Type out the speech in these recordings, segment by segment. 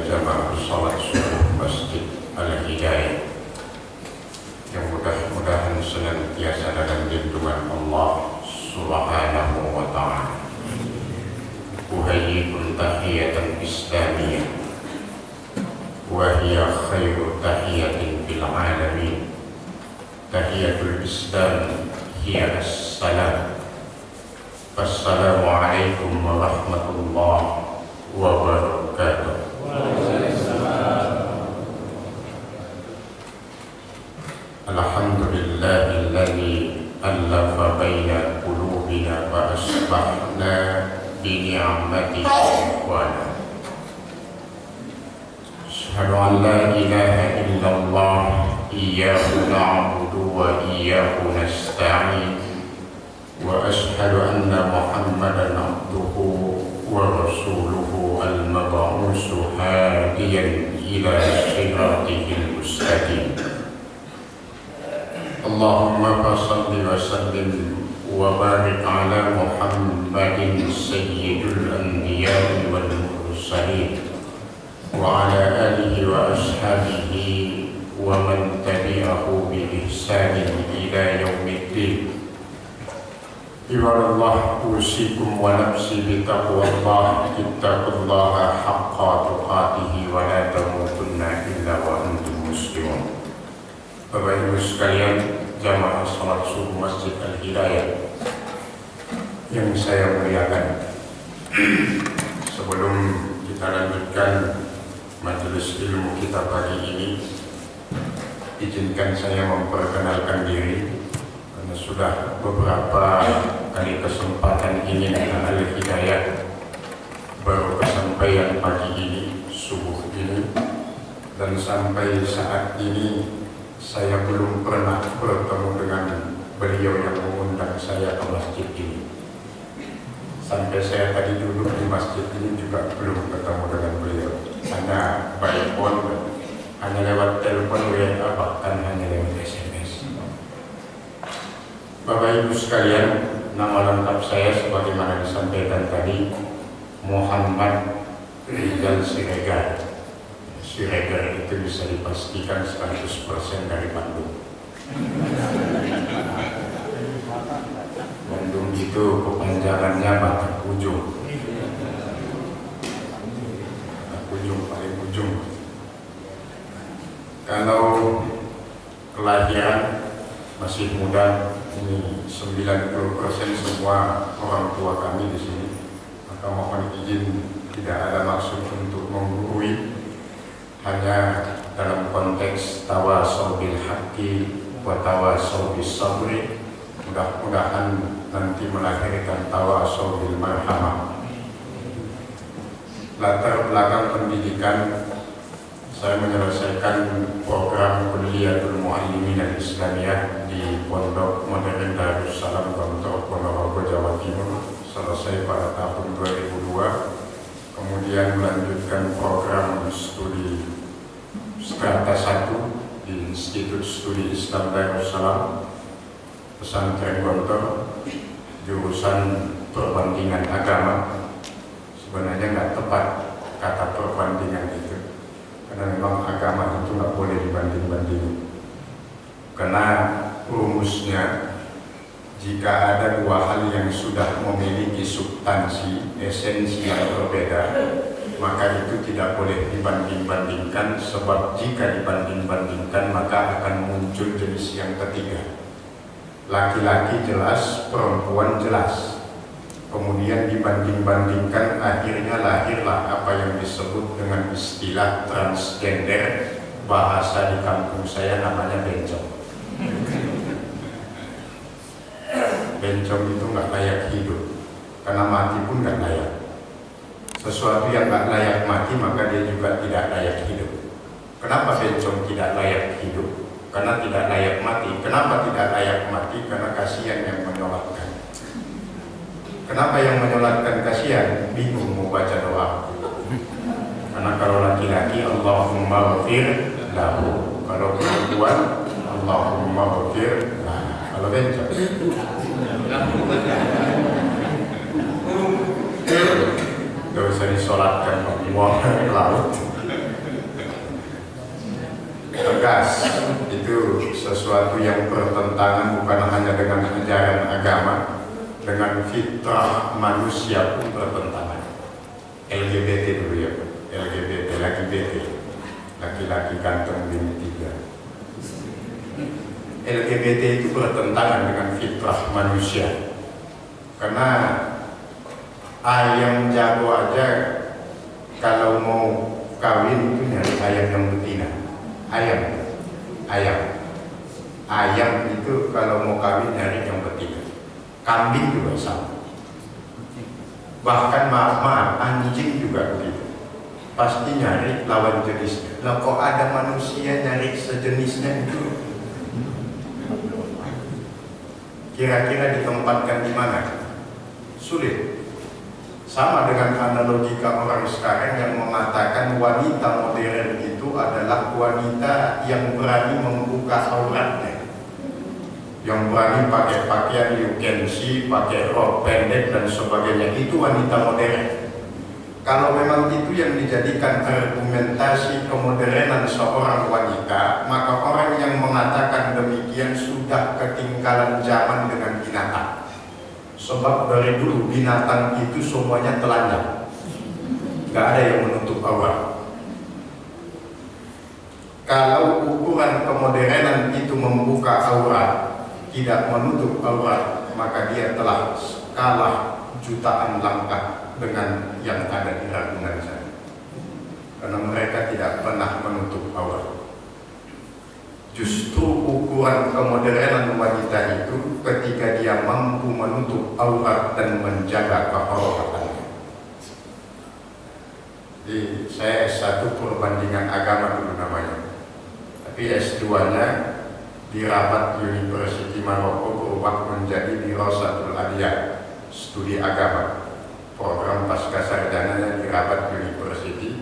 jamaah salat subuh Masjid Al-Hidayah, yang mudah-mudahan senantiasa dalam lindungan Allah Subhanahu wa ta'ala. Uhayyikum tahiyatan islamiyah wa hiya khairu tahiyatin fil alamin. Tahiyatul Islam hiya as-salam. Assalamualaikum warahmatullahi wabarakatuh. Alhamdulillahilladzi allafa baina qulubina wa asbahna bi ni'matihi ikhwana. Asyhadu an la ilaha illallah iyyahu na'budu wa iyyahu nasta'in. Wa ashhadu anna Muhammadan abduhu wa rasuluhu al-mab'usu hadiyan ila siratihil mustaqim. Allahumma salli wa sallim wa barik ala Muhammadin sayyidul anbiya'i wal mursalin wa ala alihi wa ashabihi wa man tabi'ahu bi ihsanin ila yaumiddin. Ibadallah, usikum wa nafsi bitaqwallah, ittaqullaha haqqa tuqatihi wa la tamutunna illa wa antum muslimun. Bapak Ibu sekalian, jamaah salat subuh Masjid Al-Hidayah yang saya muliakan, sebelum kita lanjutkan majelis ilmu kita pagi ini, izinkan saya memperkenalkan diri, karena sudah beberapa kali kesempatan ingin Al-Hidayah baru kesampaian pagi ini, subuh ini, dan sampai saat ini saya belum pernah bertemu dengan beliau yang mengundang saya ke masjid ini. Sampai saya tadi duduk di masjid ini juga belum ketemu dengan beliau. Hanya by phone, hanya lewat telepon, WA, bahkan hanya lewat SMS. Bapak Ibu sekalian, nama lengkap saya sebagaimana disampaikan tadi, Muhammad Rizal Siregar. Siregar itu bisa dipastikan 100% dari Bandung. Bandung itu kepanjangannya Batak Ujung. Batak Ujung, paling ujung. Kalau kelahiran masih muda, ini 90% semua orang tua kami di sini. Maka mohon izin, tidak ada maksud untuk menggurui, hanya dalam konteks tawasau bil haqqi wa tawasau bis sabri. Mudah-mudahan nanti melahirkan tawasau bil marhamah. Latar belakang pendidikan, saya menyelesaikan program Kulliyatul Muallimin Al-Islamiyah di Pondok Modern Darussalam Gontor, Ponorogo, Jawa Timur, selesai pada tahun 2002. Kemudian melanjutkan program studi Strata 1 di Institut Studi Islam Darussalam Pesantren Gontor, jurusan perbandingan agama. Sebenarnya nggak tepat kata perbandingan itu, karena memang agama itu nggak boleh dibanding-bandingin. Karena rumusnya, jika ada dua hal yang sudah memiliki substansi, esensi yang berbeda, maka itu tidak boleh dibanding-bandingkan, sebab jika dibanding-bandingkan maka akan muncul jenis yang ketiga. Laki-laki jelas, perempuan jelas. Kemudian dibanding-bandingkan, akhirnya lahirlah apa yang disebut dengan istilah transgender. Bahasa di kampung saya namanya bencong. Bencong itu nggak layak hidup, karena mati pun nggak layak. Sesuatu yang nggak layak mati, maka dia juga tidak layak hidup. Kenapa bencong tidak layak hidup? Karena tidak layak mati. Kenapa tidak layak mati? Karena kasihan yang menyolatkan. Kenapa yang menyolatkan kasihan? Bingung mau baca doa. Karena kalau laki-laki, Allahumma ghafir lahu. Kalau perempuan, Allahumma ghafir lahu. Kalau bencong, gak usah disolatkan, buang ke laut. tegas. Itu sesuatu yang bertentangan bukan hanya dengan ajaran agama, dengan fitrah manusia pun bertentangan. LGBT dulu ya, LGBT, laki-laki ganteng bini tiga. LGBT itu bertentangan dengan fitrah manusia. Karena ayam jago aja kalau mau kawin itu nyari ayam yang betina. Ayam itu kalau mau kawin nyari yang betina. Kambing juga sama. Bahkan maaf, anjing juga begitu. Pasti nyari lawan jenisnya. Lah kok ada manusia nyari sejenisnya itu? Kira-kira ditempatkan di mana? Sulit. Sama dengan analogika orang sekarang yang mengatakan wanita modern itu adalah wanita yang berani membuka auratnya, yang berani pakai pakaian you can see, pakai rok pendek dan sebagainya. Itu wanita modern. Kalau memang itu yang dijadikan argumentasi kemodernan seorang wanita, maka orang yang mengatakan demikian sudah ketinggalan zaman dengan binatang. Sebab dari dulu binatang itu semuanya telanjang, gak ada yang menutup aurat. Kalau ukuran kemodernan itu membuka aurat, tidak menutup aurat, maka dia telah kalah jutaan langkah dengan yang ada di Ragunan sana. Karena mereka tidak pernah menutup aurat. Justru ukuran kemodernan wanita itu ketika dia mampu menutup aurat dan menjaga kehormatannya. Jadi saya S1 perbandingan agama dulu namanya, tapi S2-nya di Rabat University Maroko berubah menjadi Dirasatul Aliyah, studi agama. Program pasca sarjananya di Rabat University.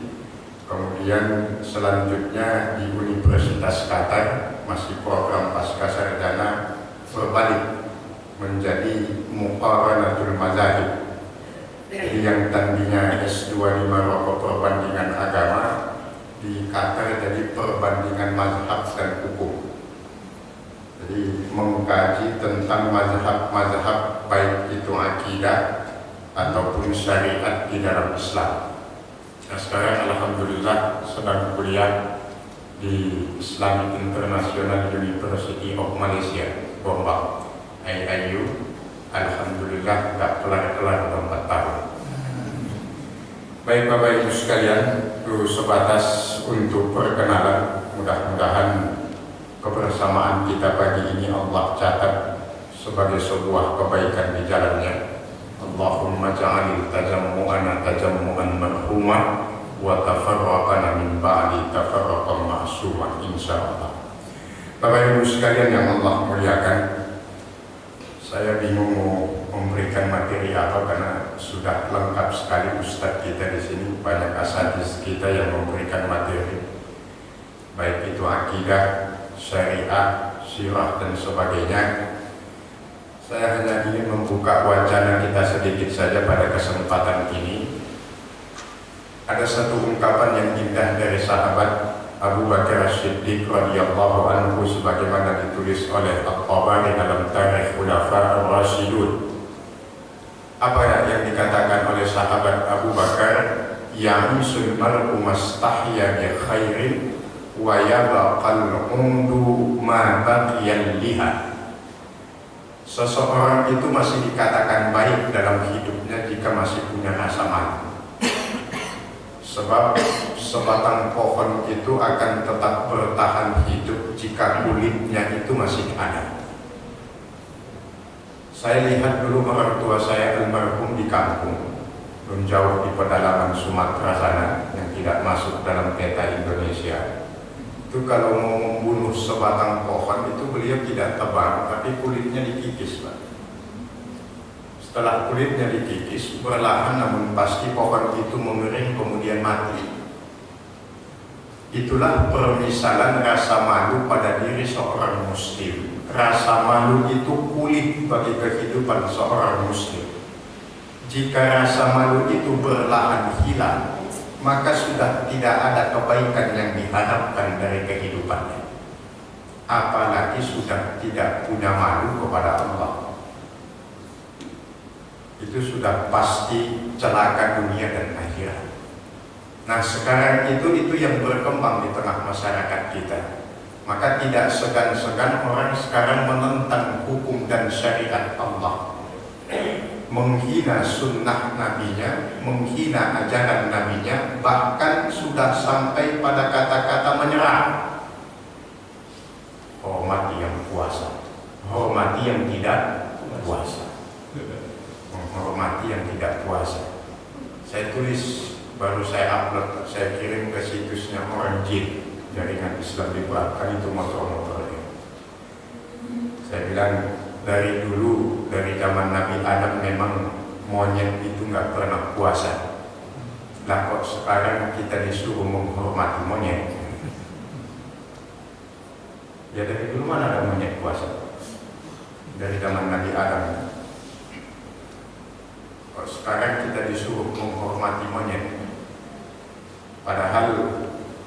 Kemudian selanjutnya di Universitas Qatar masih program pasca sarjana berbalik menjadi Muqaranatul Mazahib. Jadi yang tadinya S2 di Maroko perbandingan agama, di Qatar jadi perbandingan mazhab dan hukum. Jadi mengkaji tentang mazhab-mazhab baik itu akidah ataupun syariat di dalam Islam. Nah, sekarang alhamdulillah sedang kuliah di Islamic International University of Malaysia, Gombak, IIU. Alhamdulillah gak kelar-kelar 4 tahun. Baik Bapak Ibu sekalian, itu sebatas untuk perkenalan. Mudah-mudahan kebersamaan kita pagi ini Allah catat sebagai sebuah kebaikan di jalannya. Allahumma ja'alil tajammu'ana tajammu'an marhumah wa tafarraqana min ba'di tafarraqan ma'sumah insyaallah. Bapak Ibu sekalian yang Allah muliakan, saya bingung mau memberikan materi apa karena sudah lengkap sekali Ustadz kita di sini, banyak asatidz kita yang memberikan materi baik itu akidah, syariat, sirah dan sebagainya. Saya hanya ingin membuka wacana kita sedikit saja pada kesempatan ini. Ada satu ungkapan yang indah dari sahabat Abu Bakar As-Siddiq radhiyallahu anhu sebagaimana ditulis oleh At-Tabari dalam Tarikh Khulafa Ar-Rasyidun. Apa yang dikatakan oleh sahabat Abu Bakar? Ya'misul mar'u mastahya bi khairin wa yabqal undu ma baqiyan liha. Seseorang itu masih dikatakan baik dalam hidupnya jika masih punya rasa malu. Sebab sebatang pohon itu akan tetap bertahan hidup jika kulitnya itu masih ada. Saya lihat dulu orang tua saya almarhum di kampung, belum jauh di pedalaman Sumatera sana yang tidak masuk dalam peta Indonesia. Itu kalau mau membunuh sebatang pohon itu beliau tidak tebang, tapi kulitnya dikikis, Pak. Setelah kulitnya dikikis, perlahan namun pasti pohon itu mengering kemudian mati. Itulah permisalan rasa malu pada diri seorang muslim. Rasa malu itu kulit bagi kehidupan seorang muslim. Jika rasa malu itu perlahan hilang, maka sudah tidak ada kebaikan yang diharapkan dari kehidupannya. apalagi sudah tidak punya malu kepada Allah. Itu sudah pasti celaka dunia dan akhirat. Nah sekarang itu yang berkembang di tengah masyarakat kita. Maka tidak segan-segan orang sekarang menentang hukum dan syariat Allah, menghina sunnah nabinya, menghina ajaran nabinya, bahkan sudah sampai pada kata-kata menyerang. Hormati yang puasa, hormati yang tidak puasa, menghormati yang tidak puasa. Saya tulis, baru saya upload, saya kirim ke situsnya orang jin, jaringan Islam di Barat, itu motor-motornya. Saya bilang dari dulu, dari zaman Nabi Adam memang monyet itu nggak pernah puasa. Lah kok sekarang kita disuruh menghormati monyet? Ya dari dulu mana ada monyet puasa? Dari zaman Nabi Adam. Kok sekarang kita disuruh menghormati monyet? Padahal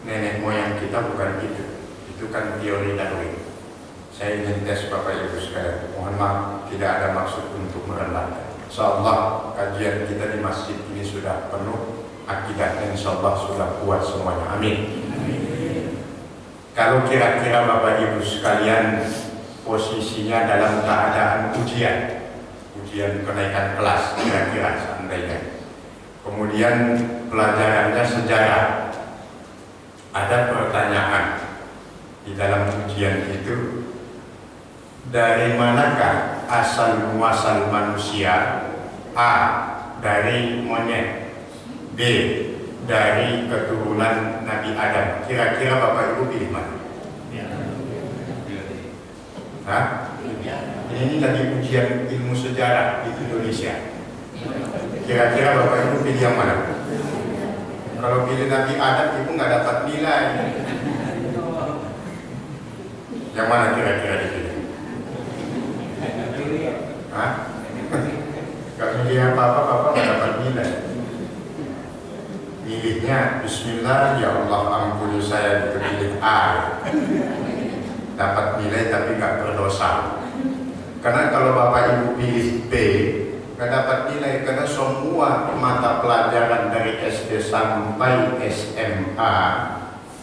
nenek moyang kita bukan itu. Itu kan teori Darwin. Saya ingin tes Bapak Ibu sekalian. Mohon maaf, tidak ada maksud untuk merendahkan. Insyaallah kajian kita di masjid ini sudah penuh, akidahnya insyaallah sudah kuat semuanya. Amin. Kalau kira-kira Bapak Ibu sekalian posisinya dalam keadaan ujian kenaikan kelas, kira-kira seandainya, kemudian pelajarannya sejarah, ada pertanyaan di dalam ujian itu, dari manakah asal muasal manusia? A. Dari monyet. B. Dari keturunan Nabi Adam. Kira-kira Bapak Ibu pilih mana? Hah? Ini lagi ujian ilmu sejarah di Indonesia. Kira-kira Bapak Ibu pilih yang mana? Kalau pilih Nabi Adam itu nggak dapat nilai. Yang mana kira-kira dipilih? Hah? Gak milih apa-apa, Bapak nggak dapat nilai. Milihnya Bismillah, ya Allah ampuni saya, dipilih A. Dapat nilai tapi nggak berdosa. Karena kalau Bapak Ibu pilih B, nggak dapat nilai, karena semua mata pelajaran dari SD sampai SMA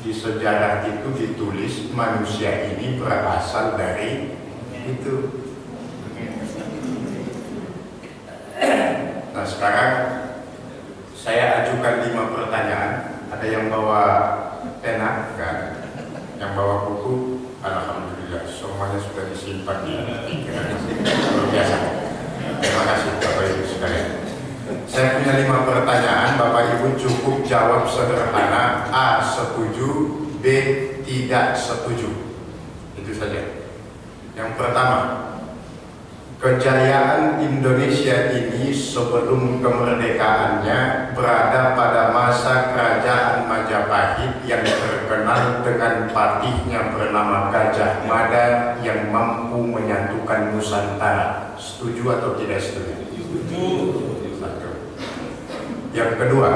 di sejarah itu ditulis manusia ini berasal dari itu. Nah sekarang saya ajukan 5 pertanyaan. Ada yang bawa pena? Enggak. Yang bawa buku? Alhamdulillah, semuanya sudah disimpan di pikiran. Luar biasa. Terima kasih Bapak Ibu sekalian. Saya punya 5 pertanyaan. Bapak Ibu cukup jawab sederhana. A. Setuju. B. Tidak setuju. Itu saja. Yang pertama, kejayaan Indonesia ini sebelum kemerdekaannya berada pada masa kerajaan Majapahit yang terkenal dengan patihnya bernama Gajah Mada yang mampu menyatukan Nusantara. Setuju atau tidak setuju? Setuju. Yang kedua,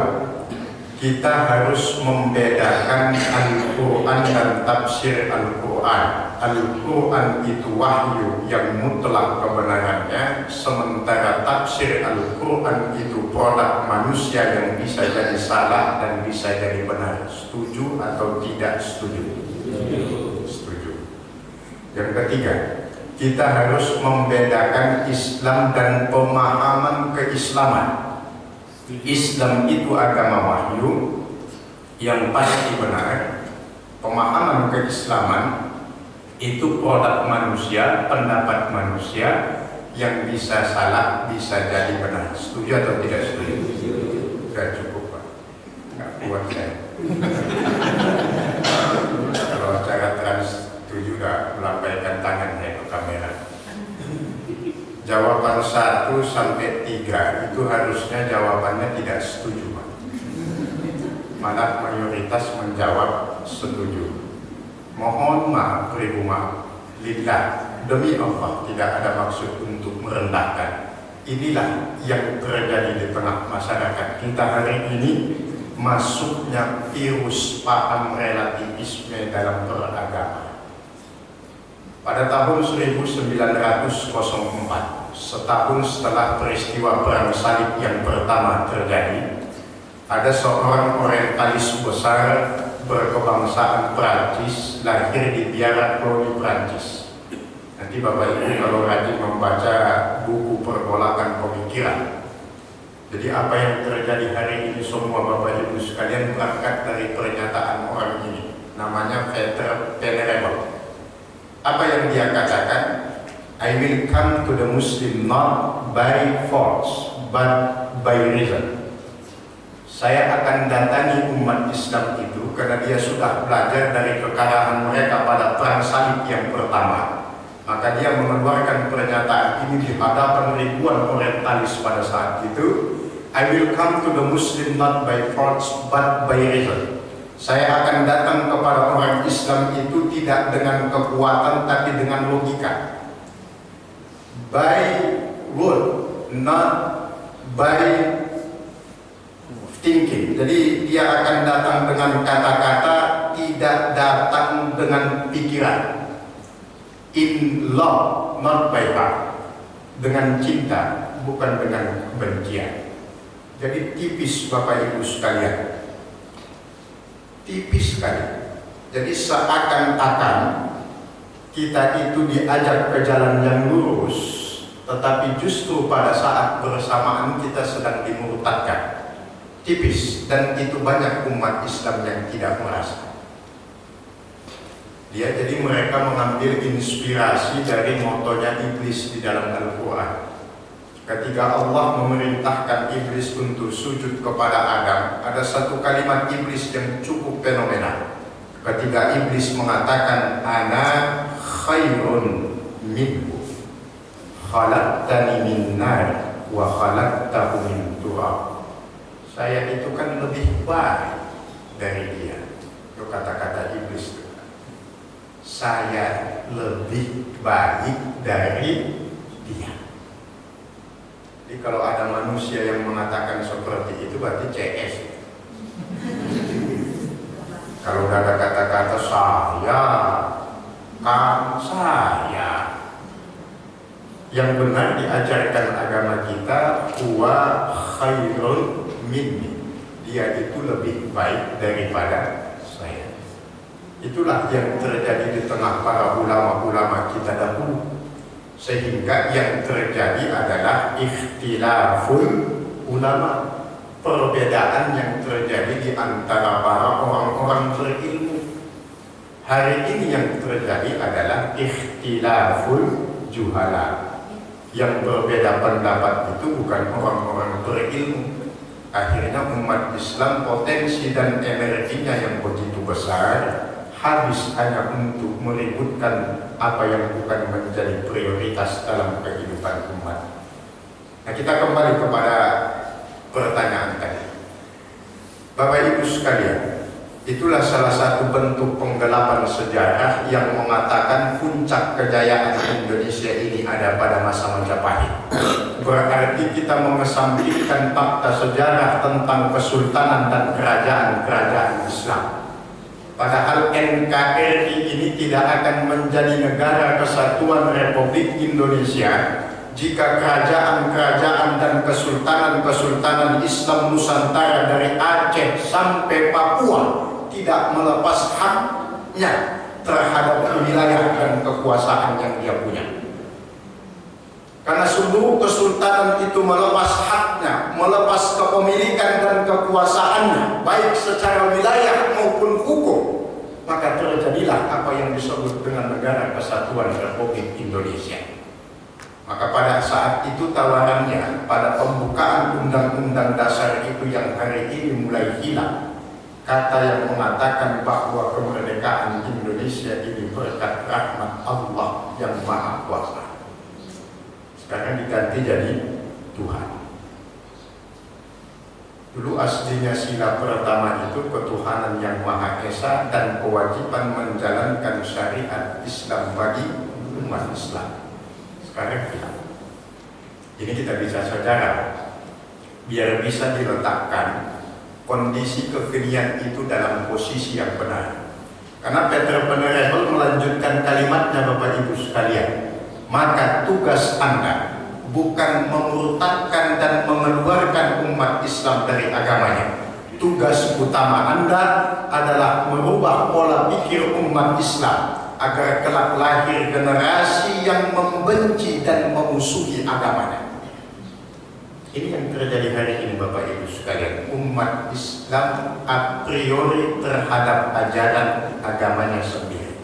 kita harus membedakan Al-Quran dan tafsir Al-Quran. Al-Quran itu wahyu yang mutlak kebenarannya, sementara tafsir Al-Quran itu produk manusia yang bisa jadi salah dan bisa jadi benar. Setuju atau tidak setuju? Setuju. Yang ketiga, kita harus membedakan Islam dan pemahaman keislaman. Islam itu agama wahyu yang pasti benar. Pemahaman keislaman itu produk manusia, pendapat manusia yang bisa salah, bisa jadi benar. Setuju atau tidak setuju? Sudah cukup Pak, nggak kuat saya. Kalau acara trans setuju nggak melambaikan tangan saya ke kamera. Jawaban 1 sampai 3 itu harusnya jawabannya tidak setuju Pak. Malah mayoritas menjawab setuju. Mohon maaf, beribu maaf. Lillah, demi Allah, tidak ada maksud untuk merendahkan. Inilah yang terjadi di tengah masyarakat kita hari ini. Masuknya virus paham relativisme dalam beragama. Pada tahun 1904, setahun setelah peristiwa Perang Salib yang pertama terjadi, ada seorang orientalis besar berkebangsaan Prancis lahir di Biara Koloni Prancis. Nanti Bapak Ibu kalau rajin membaca buku pergolakan pemikiran, jadi apa yang terjadi hari ini semua Bapak Ibu sekalian berangkat dari pernyataan orang ini, namanya Peter Venerable. Apa yang dia katakan? I will come to the Muslim not by force but by reason. Saya akan datangi umat Islam itu karena dia sudah belajar dari kekalahan mereka pada Perang Salib yang pertama. Maka dia mengeluarkan pernyataan ini di hadapan ribuan orientalis pada saat itu. I will come to the Muslim not by force but by reason. Saya akan datang kepada orang Islam itu tidak dengan kekuatan tapi dengan logika. By word, not by thinking. Jadi dia akan datang dengan kata-kata, tidak datang dengan pikiran. In love, not by heart. Dengan cinta, bukan dengan kebencian. Jadi tipis Bapak Ibu sekalian. Tipis sekali. Jadi seakan-akan kita itu diajak ke jalan yang lurus, tetapi justru pada saat bersamaan kita sedang dimurtadkan. Tipis, dan itu banyak umat Islam yang tidak merasa. Jadi mereka mengambil inspirasi dari motonya iblis di dalam Al-Quran. Ketika Allah memerintahkan iblis untuk sujud kepada Adam, ada satu kalimat iblis yang cukup fenomenal. Ketika iblis mengatakan, Ana khairun minhu, khalaqtani min nar wa khalaqtahu min turab. Saya itu kan lebih baik dari dia. Itu kata-kata iblis itu. Saya lebih baik dari dia. Jadi kalau ada manusia yang mengatakan seperti itu berarti CS. Kalau udah ada kata-kata saya, kan saya. Yang benar diajarkan agama kita, huwa khairun minni. Dia itu lebih baik daripada saya. Itulah yang terjadi di tengah para ulama-ulama kita dahulu. Sehingga yang terjadi adalah ikhtilaful ulama, perbedaan yang terjadi di antara para orang-orang berilmu. Hari ini yang terjadi adalah ikhtilaful juhala. Yang berbeda pendapat itu bukan orang-orang berilmu. Akhirnya umat Islam potensi dan energinya yang begitu besar habis hanya untuk meributkan apa yang bukan menjadi prioritas dalam kehidupan umat. Nah, kita kembali kepada pertanyaan tadi. Bapak Ibu sekalian, itulah salah satu bentuk penggelapan sejarah yang mengatakan puncak kejayaan Indonesia ini ada pada masa Majapahit. Berarti kita mengesampingkan fakta sejarah tentang kesultanan dan kerajaan-kerajaan Islam. Padahal NKRI ini tidak akan menjadi negara kesatuan Republik Indonesia jika kerajaan-kerajaan dan kesultanan-kesultanan Islam Nusantara dari Aceh sampai Papua tidak melepas haknya terhadap wilayah dan kekuasaan yang dia punya. Karena seluruh kesultanan itu melepas haknya, melepas kepemilikan dan kekuasaannya, baik secara wilayah maupun hukum, maka terjadilah apa yang disebut dengan Negara Kesatuan Republik Indonesia. Maka pada saat itu tawarannya pada pembukaan Undang-Undang Dasar itu yang hari ini mulai hilang. Kata yang mengatakan bahwa kemerdekaan Indonesia ini berkat rahmat Allah yang Maha Kuasa. Sekarang diganti jadi Tuhan. Dulu aslinya sila pertama itu ketuhanan yang Maha Esa dan kewajiban menjalankan syariat Islam bagi umat Islam. Sekarang hilang. Ini kita bisa sejarah biar bisa diletakkan kondisi kekinian itu dalam posisi yang benar. Karena Peter Venerable melanjutkan kalimatnya Bapak Ibu maka tugas Anda bukan memurtadkan dan mengeluarkan umat Islam dari agamanya. Tugas utama Anda adalah merubah pola pikir umat Islam agar kelak lahir generasi yang membenci dan memusuhi agamanya. Ini yang terjadi hari ini Bapak Ibu sekalian. Umat Islam a priori terhadap ajaran agamanya sendiri.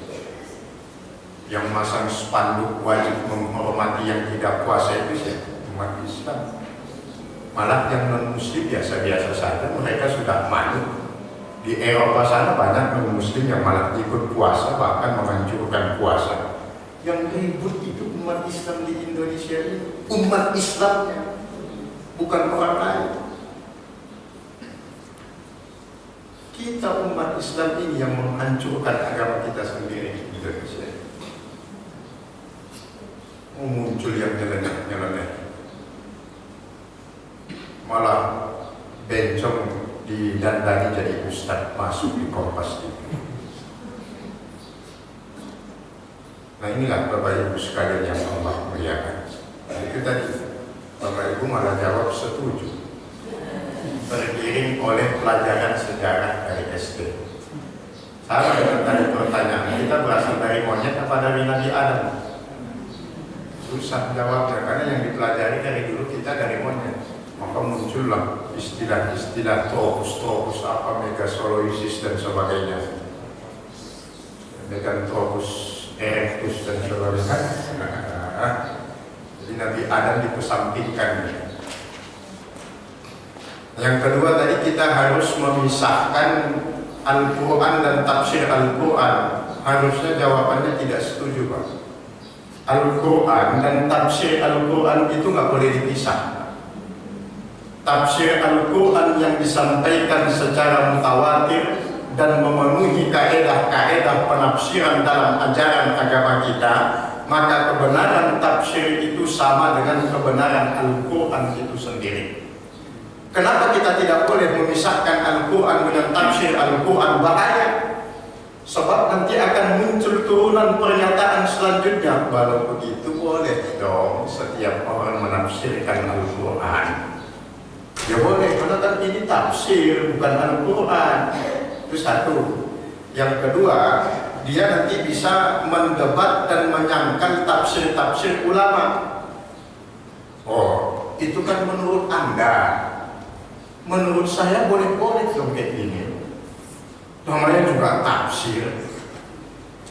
Yang masang spanduk wajib menghormati yang tidak puasa itu siapa? Umat Islam. Malah yang non-muslim biasa-biasa saja, mereka sudah maju. Di Eropa sana banyak non-muslim yang malah ikut puasa, bahkan menghancurkan puasa. Yang ribut itu umat Islam di Indonesia ini. Umat Islamnya, bukan orang lain. Kita umat Islam ini yang menghancurkan agama kita sendiri di Indonesia. Muncul yang nyeleneh, malah bencong didandani jadi ustadz masuk di Kompas TV. Nah inilah Bapak Ibu sekalian yang Allah muliakan. Nah, itu tadi Bapak Ibu malah jawab setuju, tergiring oleh pelajaran sejarah dari SD. Sama dengan tadi pertanyaan, kita berasal dari monyet apa dari Nabi Adam? Susah jawabnya, karena yang dipelajari dari dulu kita dari monyet. Maka muncullah istilah-istilah tropus apa megasoloisis dan sebagainya, Meganthropus erectus dan sebagainya. Jadi Nabi Adam dikesampingkan. Yang kedua tadi kita harus memisahkan Al-Quran dan tafsir Al-Quran. Harusnya jawabannya tidak setuju Pak. Al-Quran dan tafsir Al-Quran itu nggak boleh dipisah. Tafsir Al-Quran yang disampaikan secara mutawatir dan memenuhi kaedah-kaedah penafsiran dalam ajaran agama kita, maka kebenaran tafsir itu sama dengan kebenaran Al-Quran itu sendiri. Kenapa kita tidak boleh memisahkan Al-Quran dengan tafsir Al-Quran? Bahaya. Sebab nanti akan muncul turunan pernyataan selanjutnya. Kalau begitu boleh dong setiap orang menafsirkan Al-Quran. Ya boleh, karena kan ini tafsir bukan Al-Quran. Itu satu. Yang kedua, dia nanti bisa mendebat dan menyangkal tafsir-tafsir ulama. Oh, itu kan menurut Anda. Menurut saya boleh-boleh dong kayak gini. Namanya juga tafsir.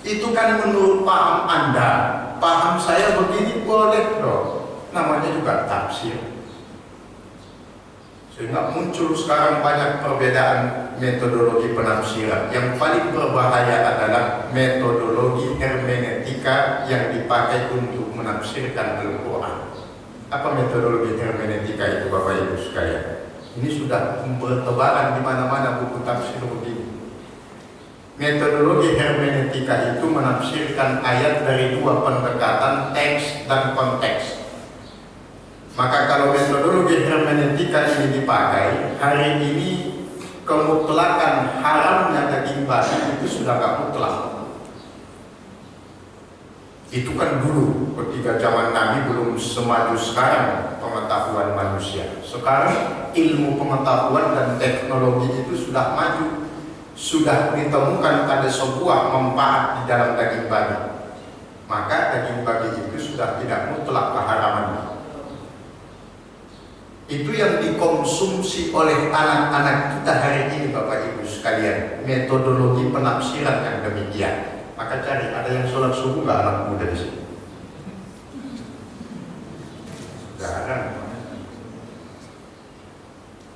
Itu kan menurut paham Anda. Paham saya begini boleh dong. Namanya juga tafsir. Sehingga muncul sekarang banyak perbedaan metodologi penafsiran. Yang paling berbahaya adalah metodologi hermeneutika yang dipakai untuk menafsirkan Al-Quran. Apa metodologi hermeneutika itu Bapak Ibu sekalian? Ini sudah bertebaran di mana-mana buku tafsir begini. Metodologi hermeneutika itu menafsirkan ayat dari dua pendekatan teks dan konteks. Maka kalau metodologi hermeneutika ini dipakai, hari ini kemutlakan haramnya daging babi itu sudah gak mutlak. Itu kan dulu ketika zaman Nabi belum semaju sekarang pengetahuan manusia. Sekarang ilmu pengetahuan dan teknologi itu sudah maju. Sudah ditemukan ada sebuah manfaat di dalam daging babi. Maka daging babi itu sudah tidak mutlak keharamannya. Itu yang dikonsumsi oleh anak-anak kita hari ini Bapak Ibu sekalian. Metodologi penafsiran yang demikian. Maka cari, ada yang sholat subuh nggak anak muda di sini? Jarang.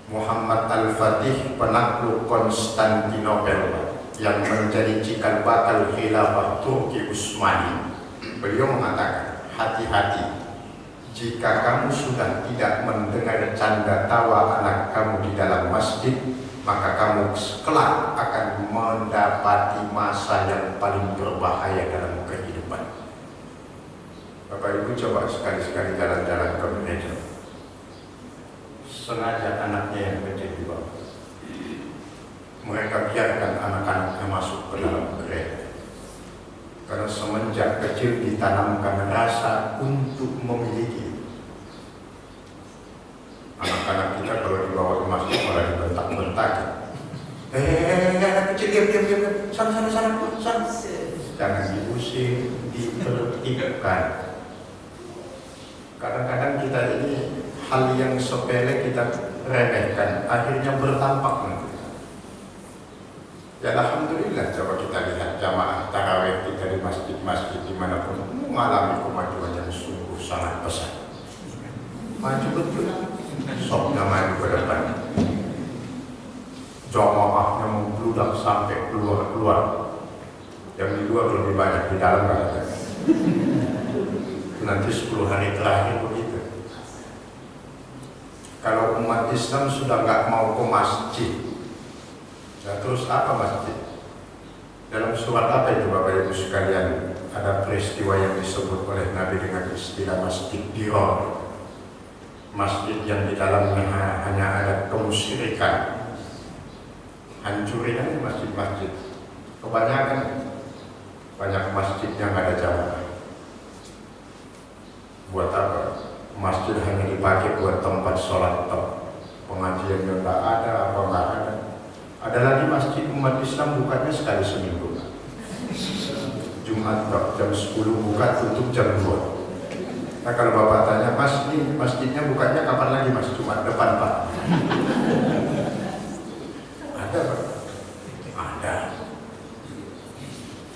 Muhammad Al-Fatih, penakluk Konstantinopel yang menjadi cikal bakal khilafah Turki Utsmani, beliau mengatakan, hati-hati jika kamu sudah tidak mendengar canda tawa anak kamu di dalam masjid, maka kamu kelak akan mendapati masa yang paling berbahaya dalam kehidupan. Bapak Ibu coba sekali-sekali jalan-jalan ke gereja. Sengaja anaknya yang kecil di bawah. Mereka biarkan anak-anaknya masuk ke dalam gereja. Karena semenjak kecil ditanamkan rasa untuk memiliki. Anak-anak kita kalau dibawa ke masjid malah dibentak-bentak. Anak kecil diam. Sana. Jangan diusir, ditertibkan. Kadang-kadang kita ini hal yang sepele kita remehkan, akhirnya berdampak nanti. Ya alhamdulillah, coba kita lihat jamaah tarawih kita di masjid-masjid dimanapun mengalami kemajuan yang sungguh sangat besar. Maju betul, soknya maju ke depan. Jamaahnya membludak sampai keluar. Yang di luar lebih banyak, di dalam nggak ada. Nanti 10 hari terakhir begitu. Kalau umat Islam sudah nggak mau ke masjid, ya terus apa masjid? Dalam surat apa itu Bapak Ibu sekalian? Ada peristiwa yang disebut oleh Nabi dengan istilah masjid diror. Masjid yang di dalamnya hanya ada kemusyrikan. Hancurin aja masjid-masjid. Kebanyakan banyak masjid yang ada jamaah. Buat apa? Masjid hanya dipakai buat tempat sholat tok. Pengajian yang nggak ada, apa nggak ada. Ada lagi masjid umat Islam bukanya sekali seminggu. Jumat jam 10 buka, tutup jam 2. Nah kalau Bapak tanya, Mas ini masjidnya bukanya kapan lagi Mas? Jumat depan Pak. Ada Pak? Ada.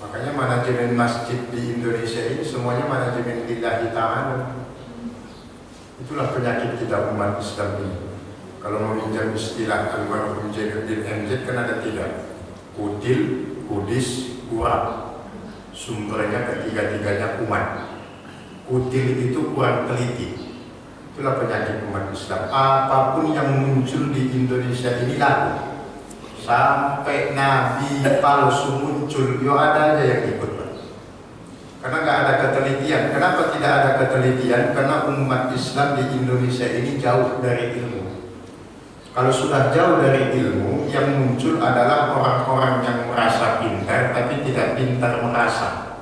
Makanya manajemen masjid di Indonesia ini semuanya manajemen lillahi ta'ala. Itulah penyakit kita umat Islam ini. Kalau meminjam istilah almarhum Jainuddin MZ kan ada 3. Kutil, kudis, kurang. Sumbernya ketiga-tiganya umat. Kutil itu kurang teliti. Itulah penyakit umat Islam. Apapun yang muncul di Indonesia ini laku. Sampai nabi palsu muncul, yo ada aja yang ikut. Karena nggak ada ketelitian. Kenapa tidak ada ketelitian? Karena umat Islam di Indonesia ini jauh dari ilmu. Kalau sudah jauh dari ilmu, yang muncul adalah orang-orang yang merasa pintar tapi tidak pintar merasa.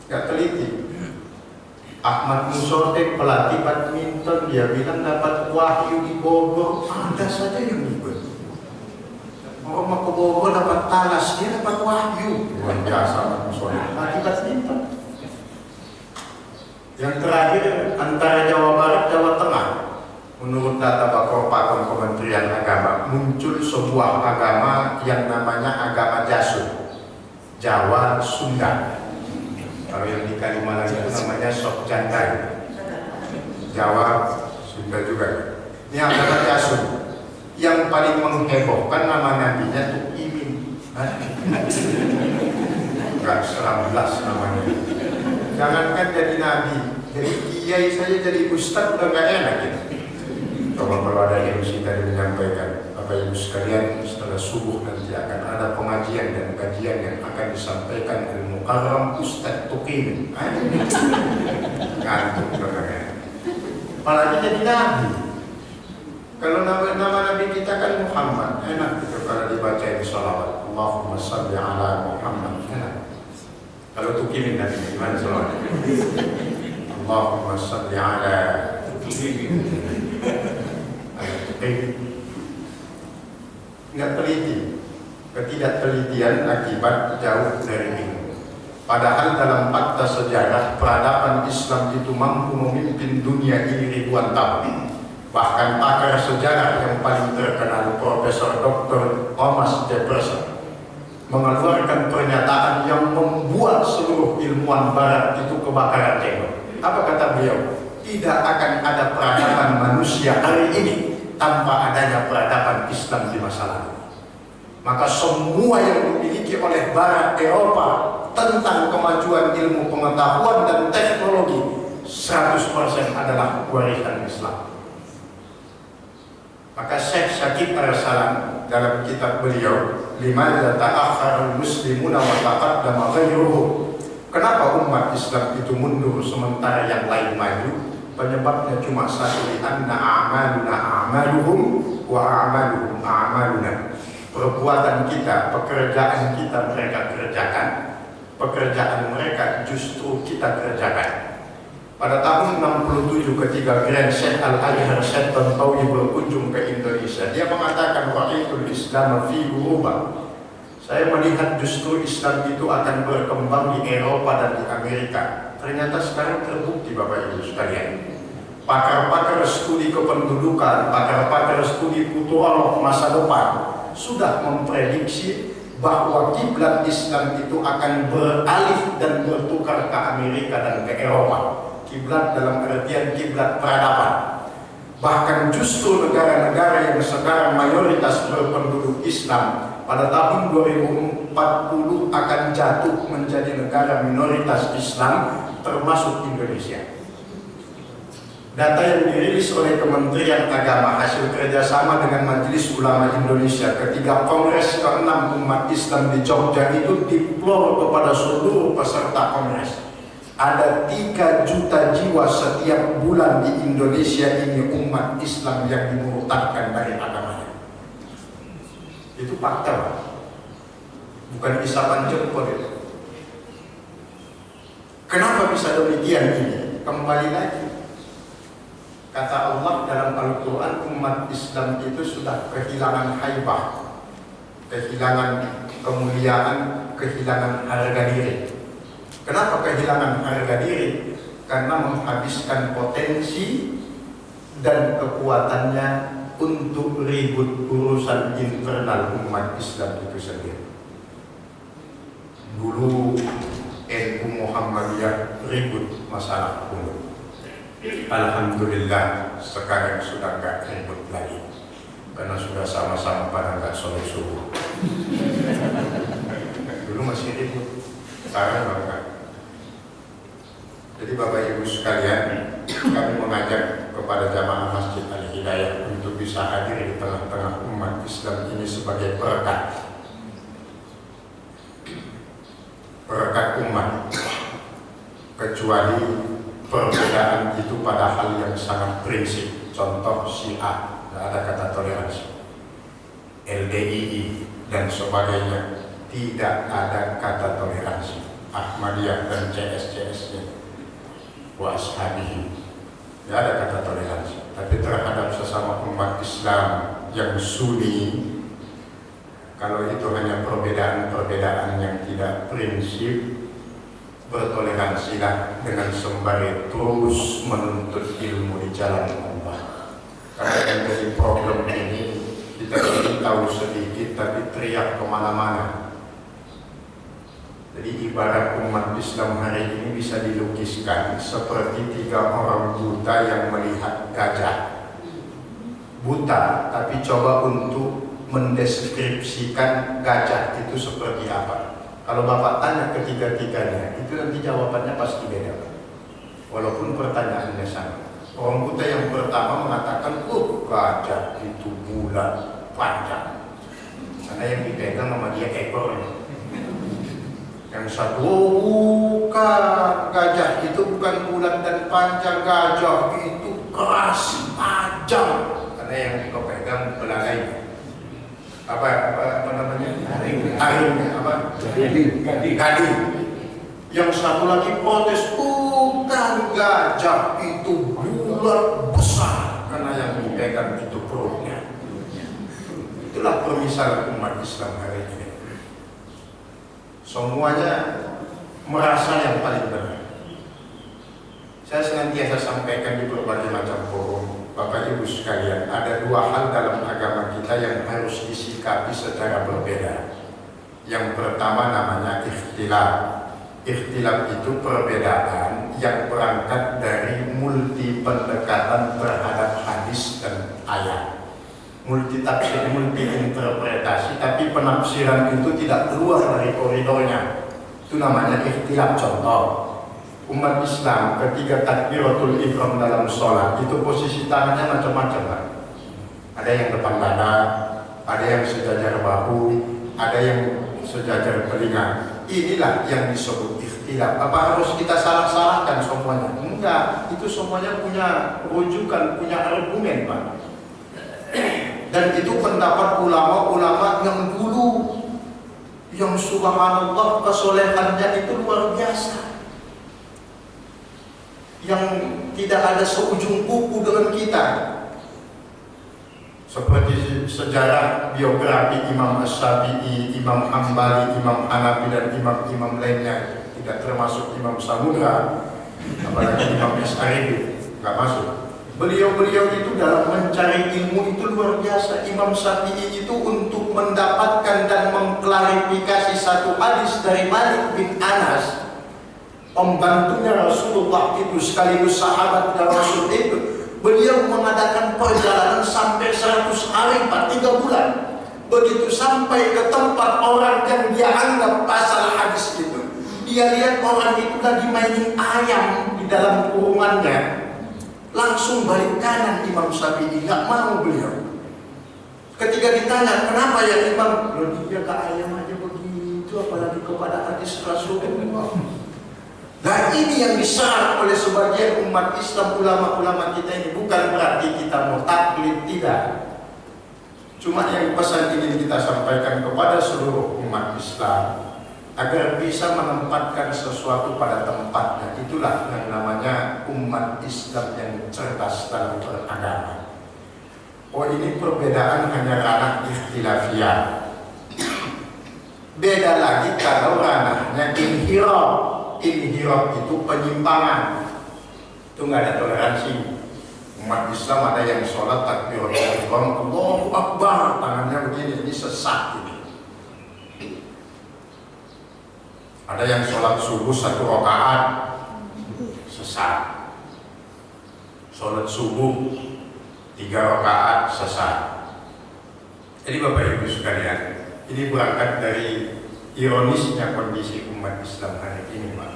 Nggak teliti. Ahmad Musotek, pelatih badminton, dia bilang dapat wahyu di Bogor, ada saja yang ikut. Orang mau ke Bogor dapat talas, dia dapat wahyu. Luar biasa Ahmad Musotek, pelatih badminton. Yang terakhir antara Jawa Barat, Jawa Tengah. Menurut data Bapak Kementerian Agama, muncul sebuah agama yang namanya agama Jasud, Jawa Sunda. Kalau yang di Kalimantan itu namanya Sok Jandai, Jawa Sunda juga. Ini agama Jasud. Yang paling menghebohkan nama nabinya tuh Imin. Enggak 19 namanya. Jangankan jadi nabi, jadi kiai saja, jadi ustadz udah gak enak gitu. Coba kalau ada yang tadi menyampaikan, Bapak Ibu sekalian, setelah subuh nanti akan ada pengajian dan kajian yang akan disampaikan Al-Mukarram Ustadz Tukim. Ngantuk belakangnya. Apalagi jadi nabi. Kalau nama nabi kita kan Muhammad, enak gitu kalau dibacain sholawat. Allahumma salli ala Muhammad, enak. Kalau Tukimin nabi gimana sholawat? Allahumma salli ala Tukimin. Nggak teliti, ketidaktelitian akibat jauh dari ilmu. Padahal dalam fakta sejarah peradaban Islam itu mampu memimpin dunia ini ribuan tahun. Bahkan pakar sejarah yang paling terkenal Profesor Dr. Thomas Jefferson mengeluarkan pernyataan yang membuat seluruh ilmuwan Barat itu kebakaran jenggot. Apa kata beliau? Tidak akan ada peradaban manusia hari ini tanpa adanya peradaban Islam di masa lalu. Maka semua yang dimiliki oleh Barat Eropa tentang kemajuan ilmu pengetahuan dan teknologi 100% adalah warisan Islam. Maka Syekh Syakib Ar-Salam dalam kitab beliau, Limadza ta'akhkhara al-muslimuna wa taqaddama ghayruhum. Kenapa umat Islam itu mundur sementara yang lain maju? Penyebabnya cuma satu, li'anna a'maluna a'maluhum wa a'maluhum a'maluna. Perbuatan kita, pekerjaan kita mereka kerjakan, pekerjaan mereka justru kita kerjakan. Pada tahun 67 ketika Grand Sheikh Al-Azhar Syed Tantawi berkunjung ke Indonesia, dia mengatakan ra'aitul Islam fi Eropa. Saya melihat justru Islam itu akan berkembang di Eropa dan di Amerika. Ternyata sekarang terbukti Bapak Ibu sekalian. Pakar-pakar studi kependudukan, pakar-pakar studi futurolog masa depan sudah memprediksi bahwa kiblat Islam itu akan beralih dan bertukar ke Amerika dan ke Eropa. Kiblat dalam artian kiblat peradaban. Bahkan justru negara-negara yang sekarang mayoritas berpenduduk Islam pada tahun 2040 akan jatuh menjadi negara minoritas Islam, termasuk Indonesia. Data yang dirilis oleh Kementerian Agama hasil kerjasama dengan Majelis Ulama Indonesia ketika Kongres ke-6 umat Islam di Jogja itu diplor kepada seluruh peserta Kongres. Ada 3 juta jiwa setiap bulan di Indonesia ini umat Islam yang dimurtadkan dari agamanya. Itu fakta, bukan isapan jempol itu. Kenapa bisa demikian ini? Kembali lagi, kata Allah dalam Al-Quran, umat Islam itu sudah kehilangan haibah, kehilangan kemuliaan, kehilangan harga diri. Kenapa kehilangan harga diri? Karena menghabiskan potensi dan kekuatannya untuk ribut urusan internal umat Islam itu sendiri. Dulu NU Muhammadiyah ribut masalah umur. Alhamdulillah sekarang sudah nggak ribut lagi karena sudah sama-sama pada nggak sholat subuh. Dulu masih ribut, sekarang enggak. Jadi Bapak Ibu sekalian, kami mengajak kepada jamaah Masjid Al-Hidayah untuk bisa hadir di tengah-tengah umat Islam ini sebagai berkat umat. Kecuali perbedaan itu pada hal yang sangat prinsip. Contoh Syiah, tidak ada kata toleransi. LDII dan sebagainya, tidak ada kata toleransi. Ahmadiyah dan CS-CS-nya wa ashabihi, tidak ada kata toleransi. Tapi terhadap sesama umat Islam yang Sunni, kalau itu hanya perbedaan-perbedaan yang tidak prinsip, bertoleransilah dengan sembari terus menuntut ilmu di jalan Allah. Karena yang jadi problem ini, kita ingin tahu sedikit tapi teriak kemana-mana. Jadi ibarat umat Islam hari ini bisa dilukiskan seperti 3 orang buta yang melihat gajah. Buta, tapi coba untuk mendeskripsikan gajah itu seperti apa. Kalau Bapak tanya ketiga-tiganya, itu nanti jawabannya pasti beda. Walaupun pertanyaannya sama. Orang buta yang pertama mengatakan, gajah itu bulat, panjang. Karena yang dipegang sama dia ekornya. Yang satu, bukan, gajah itu bukan bulat dan panjang, gajah itu keras, tajam. Karena yang dipegang belalainya. Apa namanya? Taringnya apa? Gading. Yang satu lagi protes, bukan, gajah itu bulat besar. Karena yang dipegang itu perutnya. Itulah permisalan umat Islam hari ini. Semuanya merasa yang paling benar. Saya senantiasa sampaikan di berbagai macam forum, Bapak Ibu sekalian, ada 2 hal dalam agama kita yang harus disikapi secara berbeda. Yang pertama namanya ikhtilaf. Ikhtilaf itu perbedaan yang berangkat dari multi pendekatan terhadap hadis dan ayat. Multi tafsir, multi interpretasi, tapi penafsiran itu tidak keluar dari koridornya. Itu namanya ikhtilaf. Contoh, umat Islam ketika takbiratul ihram dalam sholat itu posisi tangannya macam-macam, Pak. Ada yang depan dada, ada yang sejajar bahu, ada yang sejajar telinga. Inilah yang disebut ikhtilaf. Apa harus kita salah-salahkan semuanya? Enggak, itu semuanya punya rujukan, punya argumen, Pak. Dan itu pendapat ulama-ulama yang dulu yang subhanallah kesolehannya itu luar biasa, yang tidak ada seujung kuku dengan kita. Seperti sejarah biografi Imam Asy-Syafi'i, Imam Hambali, Imam Hanafi dan imam-imam lainnya, tidak termasuk Imam Samudra, apalagi Imam Asy'ari nggak masuk. Beliau-beliau itu dalam mencari ilmu itu luar biasa. Imam Syafi'i itu untuk mendapatkan dan mengklarifikasi satu hadis dari Malik bin Anas, pembantunya Rasulullah itu sekaligus sahabat Rasul itu, beliau mengadakan perjalanan sampai 100 hari 3 bulan. Begitu sampai ke tempat orang yang dia anggap pasal hadis itu, dia lihat orang itu lagi mainin ayam di dalam kurungannya. Langsung balik kanan Imam Syafi'i, nggak mau beliau. Ketika ditanya, kenapa ya Imam? Loh, dia ke ayam aja begitu, apalagi kepada hadis Rasulullah. Dan ini yang diserang oleh sebagian umat Islam, ulama-ulama kita ini. Bukan berarti kita mau taklid, tidak. Cuma yang pesan ingin kita sampaikan kepada seluruh umat Islam, agar bisa menempatkan sesuatu pada tempatnya. Itulah yang namanya umat Islam yang cerdas dalam beragama. Oh, ini perbedaan hanya ranah ikhtilafiyah. Beda lagi kalau ranahnya inhiraf. Inhiraf itu penyimpangan. Itu nggak ada toleransi. Umat Islam ada yang sholat takbiratul ihram, Allahu Akbar, tangannya begini, ini sesat ini. Ada yang sholat subuh 1 rakaat, sesat. Sholat subuh 3 rakaat, sesat. Jadi Bapak Ibu sekalian, ini berangkat dari ironisnya kondisi umat Islam hari ini, Pak.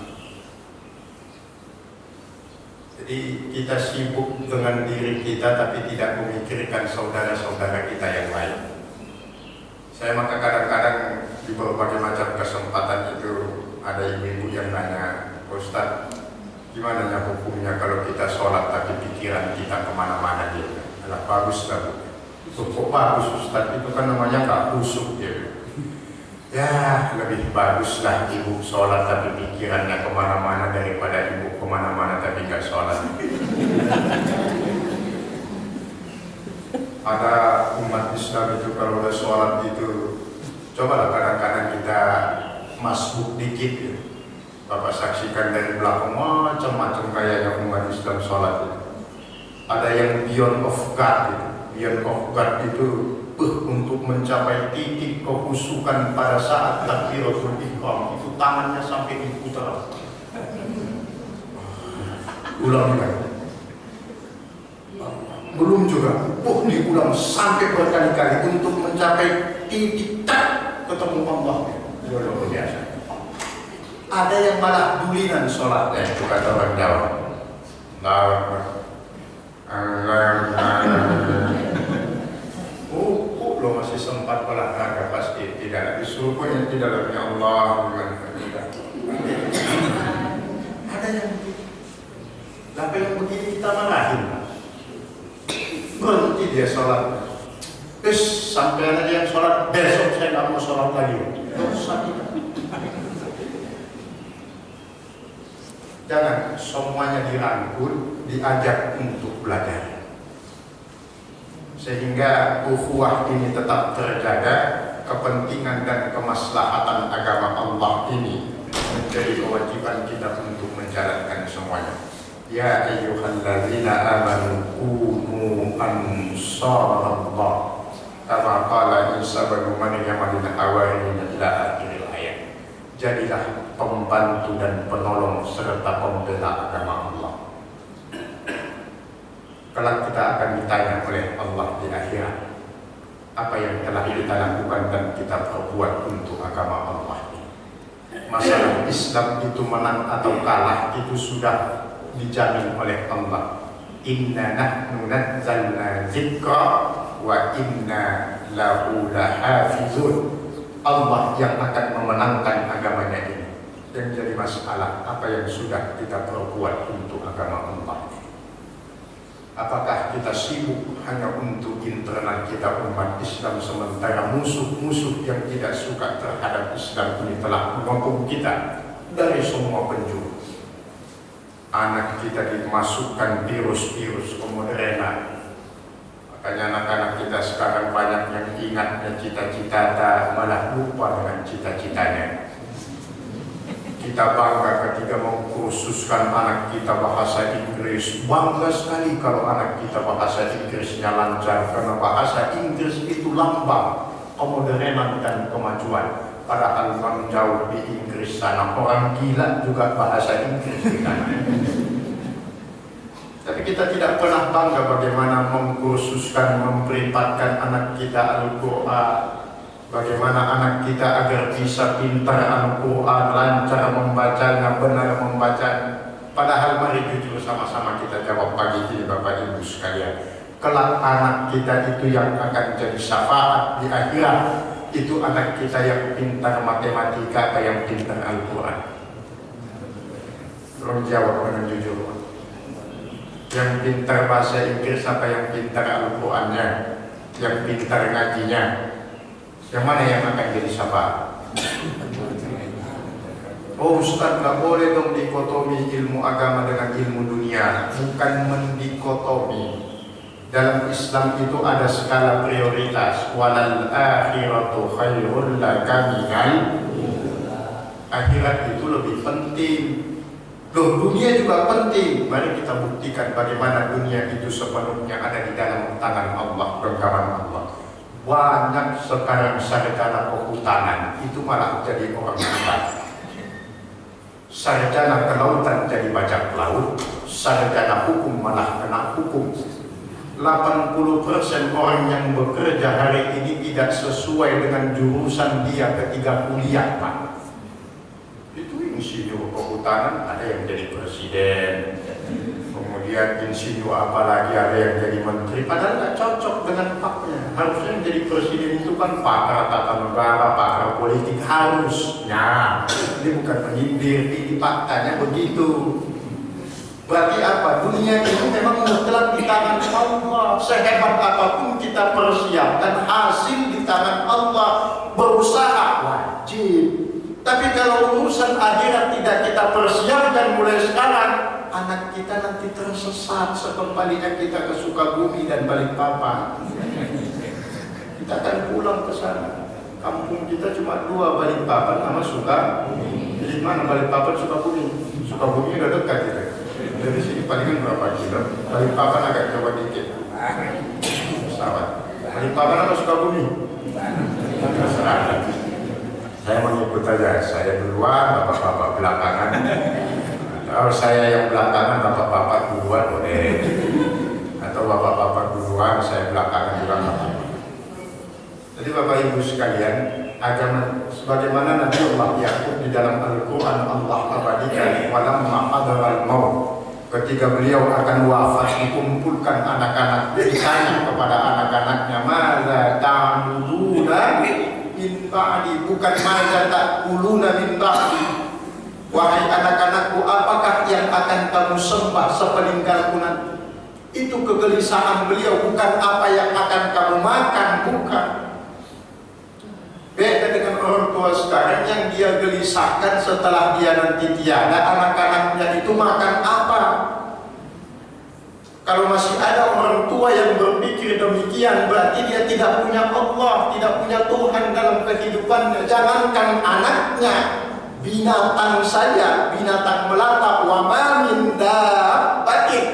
Jadi kita sibuk dengan diri kita tapi tidak memikirkan saudara-saudara kita yang lain. Saya maka kadang-kadang di berbagai macam kesempatan itu ada ibu-ibu yang nanya, Ustaz, gimana ya hukumnya kalau kita sholat tapi pikiran kita kemana-mana dia? Alah, bagus lah Bu. Kok bagus Ustaz, itu kan namanya nggak khusyuk ya. Ya lebih baguslah ibu sholat tapi pikirannya kemana-mana daripada ibu kemana-mana tapi nggak sholat. Ada umat Islam itu kalau udah sholat itu, cobalah kadang-kadang kita masbuk dikit ya. Bapak saksikan dari belakang macam-macam kayaknya umat Islam sholat itu. Ada yang beyond of God gitu. Beyond of God itu untuk mencapai titik kekhusyukan pada saat takbiratul ihram itu tangannya sampai diputar. Ulang lagi. Belum juga, diulang sampai berkali-kali untuk mencapai titik tak ketemu Allah. Luar biasa. Ada yang malah dulinan sholatnya, itu kata orang Jawa. Lo masih sempat olahraga pasti tidak disuruh pun yang tidak lebih Allah. Ada yang begitu. Tapi yang begini kita marahin. Berhenti dia sholat. Terus sampai ada yang sholat, besok saya nggak mau sholat lagi. Dosa kita. Jangan semuanya dirangkul, diajak untuk belajar. Sehingga ukhuwah ini tetap terjaga, kepentingan dan kemaslahatan agama Allah ini menjadi kewajiban kita untuk menjalankan semuanya. Ya ayyuhalladzina amanu kunu ansarallah kama qala Isa bin Maryam lil hawariyin ila akhiril ayat. Jadilah pembantu dan penolong serta pembela agama Allah. Kelak kita akan ditanya oleh Allah di akhirat apa yang telah kita lakukan dan kita perbuat untuk agama Allah ini. Masalah Islam itu menang atau kalah itu sudah dijamin oleh Allah. Inna nahnu nazzalna dzikra wa inna lahu lahafizun. Allah yang akan memenangkan agamanya ini. Yang jadi masalah apa yang sudah kita perbuat untuk agama Allah. Apakah kita sibuk hanya untuk internal kita umat Islam, sementara musuh-musuh yang tidak suka terhadap Islam ini telah mengepung kita dari semua penjuru. Anak kita dimasukkan virus-virus kemodernan. Makanya anak-anak kita sekarang banyak yang ingatnya cita-cita, malah lupa dengan cita-citanya. Kita bangga ketika mengkursuskan anak kita bahasa Inggris. Bangga sekali kalau anak kita bahasa Inggrisnya lancar, karena bahasa Inggris itu lambang kemodernan dan kemajuan. Padahal orang jauh di Inggris sana, orang gila juga bahasa Inggris di sana. Tapi kita tidak pernah bangga bagaimana mengkursuskan, memperlihatkan anak kita Al-Quran. Bagaimana anak kita agar bisa pintar Al-Quran, lancar membacanya, benar membacanya. Padahal mari jujur sama-sama kita jawab pagi ini Bapak Ibu sekalian. Kelak anak kita itu yang akan jadi syafaat di akhirat. Itu anak kita yang pintar matematika atau yang pintar Al-Quran. Tolong jawab dengan jujur. Yang pintar bahasa Inggris apa yang pintar Al-Qurannya? Yang pintar ngajinya? Yang mana yang akan jadi syafaat? Oh Ustaz, nggak boleh dong dikotomi ilmu agama dengan ilmu dunia. Bukan mendikotomi. Dalam Islam itu ada skala prioritas. Walal akhiratu khairul laka minal. Akhirat itu lebih penting. Loh, dunia juga penting. Mari kita buktikan bagaimana dunia itu sepenuhnya ada di dalam tangan Allah, genggaman Allah. Banyak sekarang sarjana kehutanan itu malah jadi orang hutan. Sarjana kelautan jadi bajak laut. Sarjana hukum malah kena hukum. 80% orang yang bekerja hari ini tidak sesuai dengan jurusan dia ketika kuliah, Pak. Itu insinyur kehutanan, ada yang jadi presiden. Kemudian insinyur apalagi ada yang jadi menteri, padahal nggak cocok dengan faknya. Harusnya yang jadi presiden itu kan pakar tata negara, pakar politik harusnya. Ini bukan menyindir, ini faktanya begitu. Berarti apa? Dunia ini memang mutlak di tangan Allah. Sehebat apapun kita persiapkan, hasil di tangan Allah. Berusaha wajib. Tapi kalau urusan akhirat tidak kita persiapkan mulai sekarang, anak kita nanti tersesat sekembalinya kita ke Sukabumi dan Balikpapan. Kita akan pulang ke sana. Kampung kita cuma 2, Balikpapan sama Sukabumi. Jadi mana Balikpapan, Sukabumi? Sukabumi udah dekat kita. Dari sini palingan berapa kilo? Balikpapan agak jauh dikit. Pesawat. Balikpapan apa Sukabumi? Terserah. Saya mengikut saja. Saya duluan, bapak-bapak belakangan. Kalau saya yang belakangan, bapak-bapak duluan boleh. Atau bapak-bapak duluan, saya belakangan juga nggak apa-apa. Jadi Bapak Ibu sekalian, agama sebagaimana Nabi Allah Yakub di dalam Al-Quran Allah abadikan walamma hadaral maut, ketika beliau akan wafat dikumpulkan anak-anak, ditanya kepada anak-anaknya, "Madza ta'buduna min ba'di?" Bukan "Madza ta'kuluna min ba'di." Wahai anak-anakku, apakah yang akan kamu sembah sepeninggalku nanti? Itu kegelisahan beliau, bukan apa yang akan kamu makan, bukan. Beda dengan orang tua sekarang yang dia gelisahkan setelah dia nanti tiada, anak-anaknya itu makan apa. Kalau masih ada orang tua yang berpikir demikian, berarti dia tidak punya Allah, tidak punya Tuhan dalam kehidupannya. Jangankan anaknya, binatang saja, binatang melata. Wa ma min dabbatin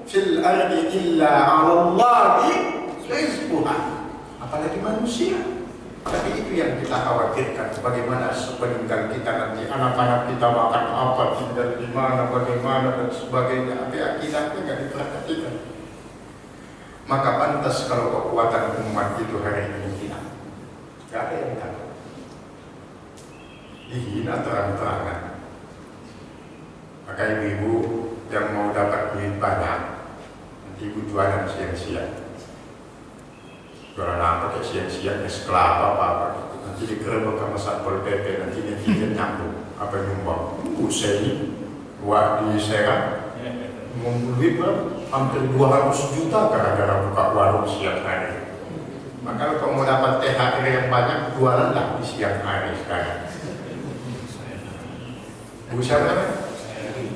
fil ardi illa 'ala Allahi rizquha. Apalagi manusia. Tapi itu yang kita khawatirkan, bagaimana sepeninggal kita nanti, anak-anak kita makan apa, tinggal di mana, bagaimana dan sebagainya. Tapi akidahnya nggak diperhatikan. Maka pantas kalau kekuatan umat itu hari ini hilang. Nggak ada yang tahu. Dihina terang-terangan. Maka ibu-ibu yang mau dapat duit banyak, nanti ibu jualan siang-siang. Jualan apa kayak siang-siang, es kelapa apa gitu. Nanti digerebek sama Satpol PP, nanti netizen nyambung apa nyumbang. Saya ini buat di Serang duit hampir 200 juta gara-gara buka warung siang hari. Maka kalau mau dapat THR yang banyak, jualanlah di siang hari sekarang. Bu siapa?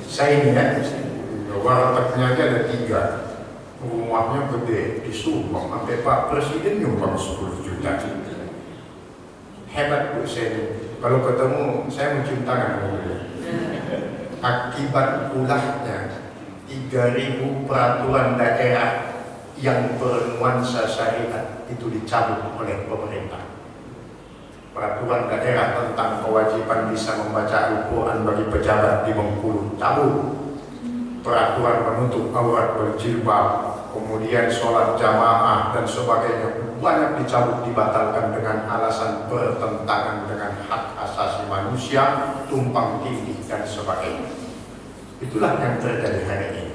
Saya ini kan, wartegnya aja ada 3. Rumahnya gede, di Subang, sampai Pak Presiden nyumbang 10 juta. Hebat Bu saya ini. Kalau ketemu, saya mencium tangan. Akibat ulahnya 3.000 peraturan daerah yang bernuansa syariat itu dicabut oleh pemerintah. Peraturan daerah tentang kewajiban bisa membaca Al-Quran bagi pejabat di Bengkulu cabut. Peraturan menutup aurat berjilbab, kemudian sholat jamaah dan sebagainya banyak dicabut, dibatalkan dengan alasan bertentangan dengan hak asasi manusia, tumpang tindih dan sebagainya. Itulah yang terjadi hari ini.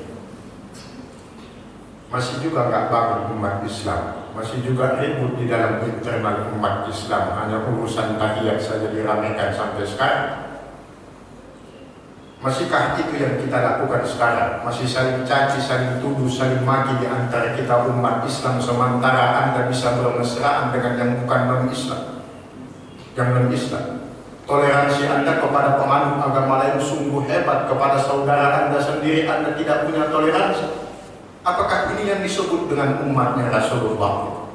Masih juga nggak bangun umat Islam, masih juga ribut di dalam internal umat Islam, hanya urusan tahiyat saja diramaikan sampai sekarang. Masihkah itu yang kita lakukan sekarang? Masih saling caci, saling tuduh, saling maki di antara kita umat Islam, sementara Anda bisa bermesraan dengan yang bukan non-Islam, yang non-Islam. Toleransi Anda kepada penganut agama lain sungguh hebat, kepada saudara Anda sendiri Anda tidak punya toleransi. Apakah ini yang disebut dengan umatnya Rasulullah?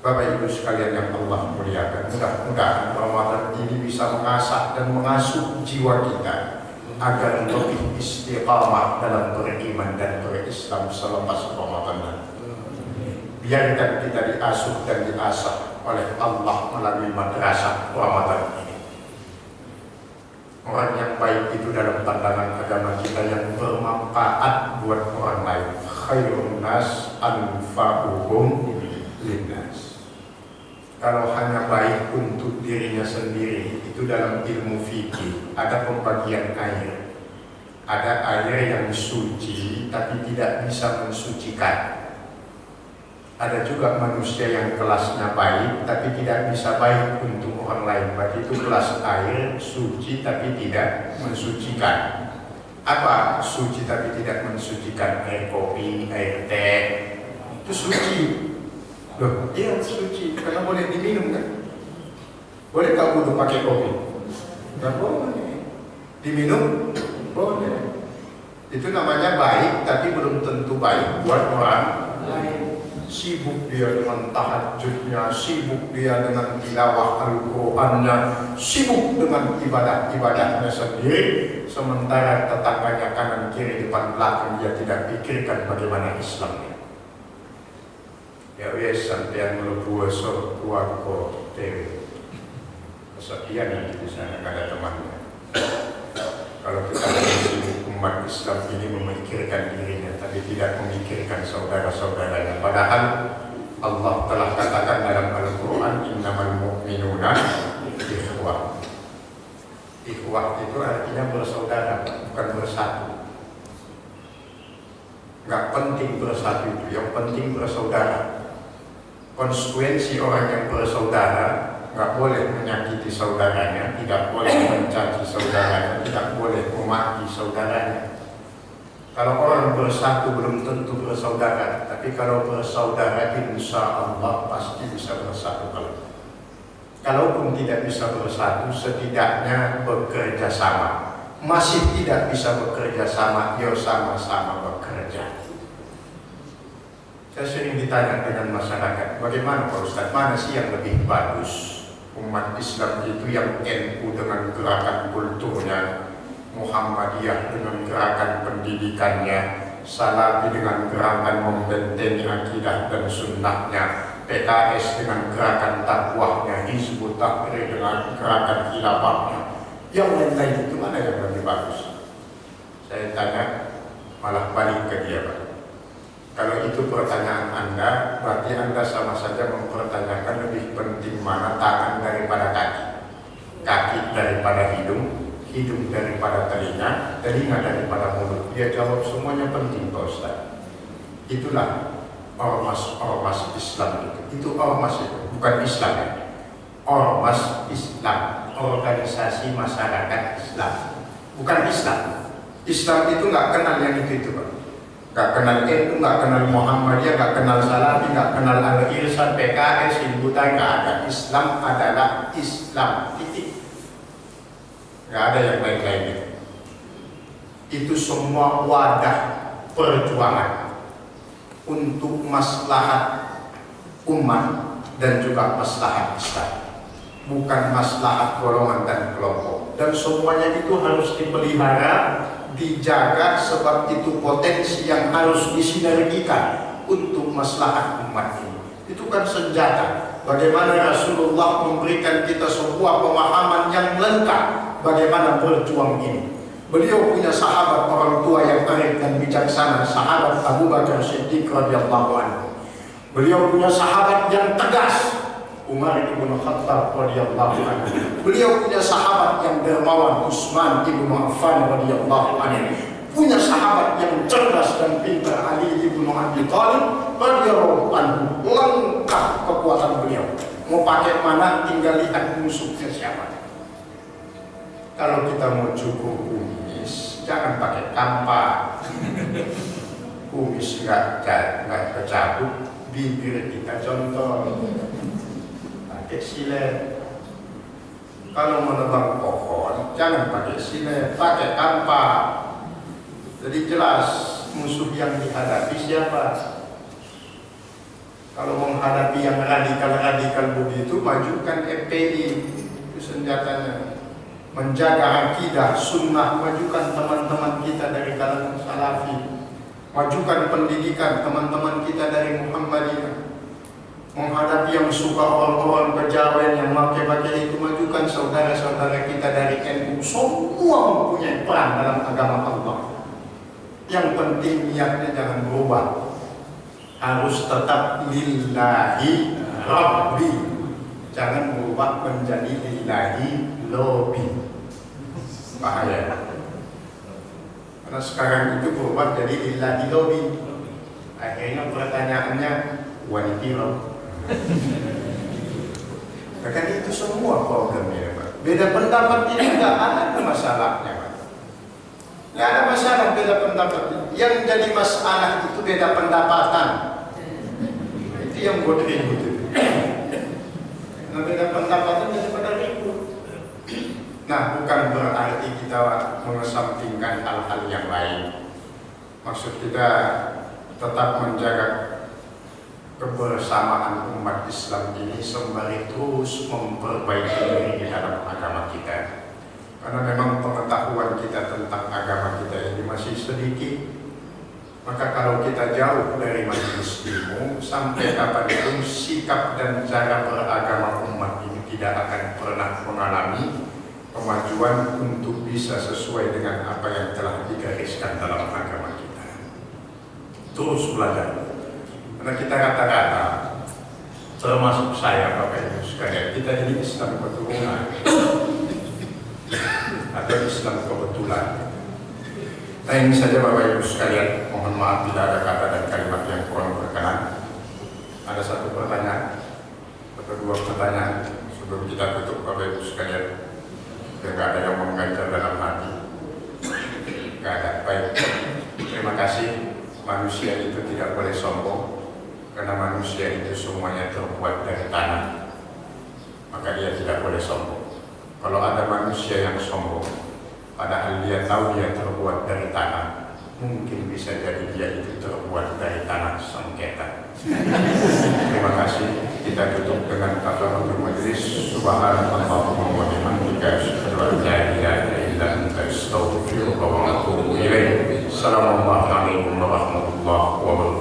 Bapak Ibu sekalian yang Allah muliakan, mudah-mudahan Ramadan ini bisa mengasah dan mengasuh jiwa kita agar lebih istiqamah dalam beriman dan berislam selepas Ramadan. Biarkan kita diasuh dan diasah oleh Allah melalui madrasah Ramadan ini. Orang yang baik itu dalam pandangan agama kita yang bermanfaat buat orang lain. Khairun nas anfa'uhum linnas. Kalau hanya baik untuk dirinya sendiri, itu dalam ilmu fikih ada pembagian air. Ada air yang suci tapi tidak bisa mensucikan. Ada juga manusia yang kelasnya baik tapi tidak bisa baik untuk orang lain. Berarti itu kelas air suci tapi tidak mensucikan. Apa suci tapi tidak mensucikan? Air kopi, air teh, itu suci. Loh, iya suci karena boleh diminum kan? Boleh tak wudhu pakai kopi? Tidak boleh. Diminum? Boleh. Itu namanya baik tapi belum tentu baik buat orang lain. Sibuk dia dengan tahajudnya, sibuk dia dengan tilawah Al-Qurannya, sibuk dengan ibadah-ibadahnya sendiri, sementara tetangganya kanan kiri depan belakang dia tidak pikirkan bagaimana Islamnya. Ya wes sampai melebu esok kuatko tewe kesekian di sana nggak ada temannya. Kalau kita sibuk umat Islam ini memikirkan dirinya tapi tidak memikirkan saudara-saudaranya, padahal Allah telah katakan dalam Al-Quran innamal mu'minuna ikhwah. Ikhwah itu artinya bersaudara, bukan bersatu. Nggak penting bersatu itu, yang penting bersaudara. Konsekuensi orang yang bersaudara nggak boleh menyakiti saudaranya, tidak boleh mencaci saudaranya, tidak boleh memaki saudaranya. Kalau orang bersatu belum tentu bersaudara, tapi kalau bersaudara insya Allah pasti bisa bersatu. Kalaupun tidak bisa bersatu, setidaknya bekerja sama. Masih tidak bisa bekerja sama, yuk sama-sama bekerja. Saya sering ditanya dengan masyarakat, bagaimana Pak Ustadz, mana sih yang lebih bagus? Umat Islam itu yang NU dengan gerakan kulturnya, Muhammadiyah dengan gerakan pendidikannya, Salafi dengan gerakan membentengi akidah dan sunnahnya, PKS dengan gerakan takwahnya, Hizbut Tahrir dengan gerakan khilafahnya. Yang lain-lain itu mana yang lebih bagus? Saya tanya, malah balik ke dia, Pak. Kalau itu pertanyaan Anda, berarti Anda sama saja mempertanyakan lebih penting mana tangan daripada kaki, kaki daripada hidung, hidung daripada telinga, telinga daripada mulut. Dia jawab semuanya penting Pak Ustaz. Itulah ormas Islam itu. Itu ormas itu, bukan Islam ya. Ormas Islam, organisasi masyarakat Islam, bukan Islam. Islam itu nggak kenal yang itu Pak. Nggak kenal NU, nggak kenal Muhammadiyah, nggak kenal Salafi, nggak kenal Al-Irsyad, PKS, Hizbut-Tahrir, nggak ada. Islam adalah Islam, titik. Nggak ada yang lain-lain itu. Itu semua wadah perjuangan untuk maslahat umat dan juga maslahat Islam, bukan maslahat golongan dan kelompok. Dan semuanya itu harus dipelihara, dijaga, sebab itu potensi yang harus disinergikan untuk maslahat umat ini. Itu kan senjata. Bagaimana Rasulullah memberikan kita sebuah pemahaman yang lengkap bagaimana berjuang ini. Beliau punya sahabat orang tua yang arif dan bijaksana, sahabat Abu Bakar Siddiq radhiyallahu anhu. Beliau punya sahabat yang tegas, Umar ibn Khattab radhiyallahu anhu. Beliau punya sahabat yang dermawan, Utsman ibn Affan radhiyallahu anhu. Punya sahabat yang cerdas dan pintar, Ali ibn Abi Thalib radhiyallahu anhu. Lengkap kekuatan beliau. Mau pakai mana tinggal lihat musuhnya siapa. Kalau kita mau cukur kumis, jangan pakai kampak. Kumis nggak kecabut, bibir kita contoh. Pakai silet. Kalau menebang pohon, jangan pakai silet, pakai kampak. Jadi jelas musuh yang dihadapi siapa. Kalau menghadapi yang radikal-radikal begitu, majukan FPI, itu senjatanya. Menjaga akidah sunnah, majukan teman-teman kita dari kalangan Salafi, majukan pendidikan teman-teman kita dari Muhammadiyah. Menghadapi yang suka orang-orang kejawen yang pakai-pakai itu, majukan saudara-saudara kita dari NU. Semua mempunyai peran dalam agama Allah. Yang penting niatnya jangan berubah, harus tetap lillahi rabbi, jangan berubah menjadi lillahi lobby. Bahaya. Karena sekarang itu berubah jadi lillahi lobby. Akhirnya pertanyaannya wanita. Bahkan itu semua problemnya Pak. Beda pendapat ini nggak ada masalahnya Pak. Nggak ada masalah beda pendapat. Yang jadi masalah itu beda pendapatan. Itu yang buat ribut itu. Nah, beda pendapatan daripada ribut. Nah, bukan berarti kita mengesampingkan hal-hal yang lain. Maksud kita tetap menjaga kebersamaan umat Islam ini sembari terus memperbaiki diri di dalam agama kita. Karena memang pengetahuan kita tentang agama kita ini masih sedikit. Maka kalau kita jauh dari majelis ilmu, sampai kapanpun sikap dan cara beragama umat ini tidak akan pernah mengalami kemajuan untuk bisa sesuai dengan apa yang telah digariskan dalam agama kita. Terus belajar. Karena kita kata-kata, termasuk saya Bapak Ibu sekalian, kita ini Islam keturunan atau Islam kebetulan. Nah, ini saja Bapak Ibu sekalian, mohon maaf bila ada kata dan kalimat yang kurang berkenan. Ada satu pertanyaan atau dua pertanyaan sebelum kita tutup Bapak Ibu sekalian. Tidak ada yang mengajar dalam hati. Tidak ada. Baik, terima kasih. Manusia itu tidak boleh sombong, karena manusia itu semuanya terbuat dari tanah, maka dia tidak boleh sombong. Kalau ada manusia yang sombong, padahal dia tahu dia terbuat dari tanah, mungkin bisa jadi dia itu terbuat dari tanah sengketa. Terima kasih. Kita tutup dengan kafaratul majlis. Subhanallahumma wa bihamdika, asyhadu an la ilaha illa anta, astaghfiruka wa atubu ilaik. Assalamualaikum warahmatullahi wabarakatuh.